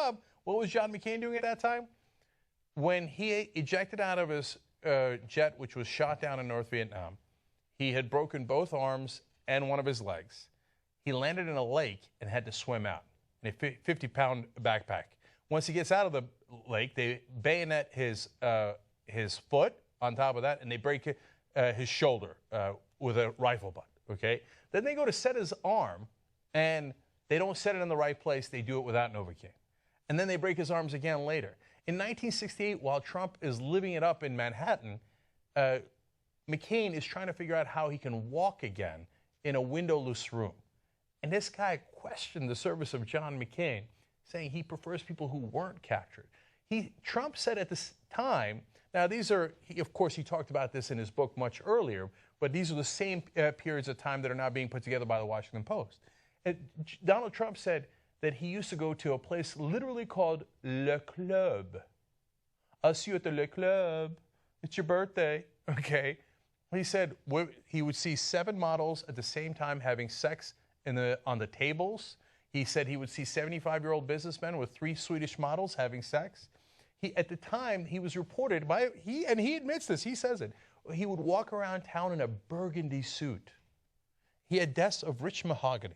Trump, what was John McCain doing at that time? When he ejected out of his jet, which was shot down in North Vietnam, he had broken both arms and one of his legs. He landed in a lake and had to swim out in a 50-pound backpack. Once he gets out of the lake, they bayonet his foot on top of that, and they break his shoulder with a rifle butt, okay? Then they go to set his arm, and they don't set it in the right place. They do it without Novocaine. And then they break his arms again later. In 1968, while Trump is living it up in Manhattan, McCain is trying to figure out how he can walk again in a windowless room. And this guy questioned the service of John McCain, saying he prefers people who weren't captured. Trump said at this time, now these are, of course, he talked about this in his book much earlier, but these are the same periods of time that are now being put together by the Washington Post. And Donald Trump said that he used to go to a place literally called Le Club. I'll see you at the Le Club. It's your birthday, okay? He said he would see 7 models at the same time having sex on the tables. He said he would see 75-year-old businessmen with 3 Swedish models having sex. At the time, he was reported by, and he admits this, he says it, he would walk around town in a burgundy suit. He had desks of rich mahogany,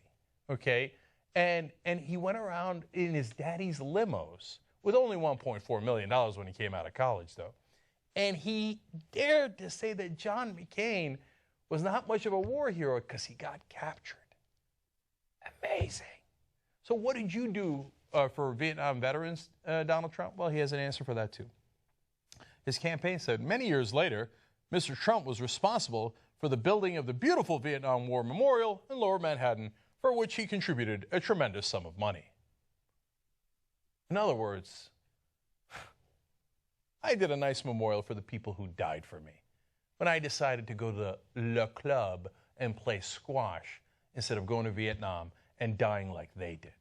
okay? And he went around in his daddy's limos with only $1.4 million when he came out of college, though. And he dared to say that John McCain was not much of a war hero because he got captured. Amazing. So what did you do for Vietnam veterans, Donald Trump? Well, he has an answer for that, too. His campaign said, many years later, Mr. Trump was responsible for the building of the beautiful Vietnam War Memorial in Lower Manhattan, for which he contributed a tremendous sum of money. In other words, I did a nice memorial for the people who died for me when I decided to go to Le Club and play squash instead of going to Vietnam and dying like they did.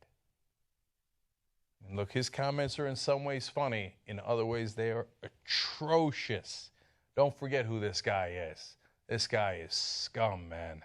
And look, his comments are in some ways funny. In other ways, they are atrocious. Don't forget who this guy is. This guy is scum, man.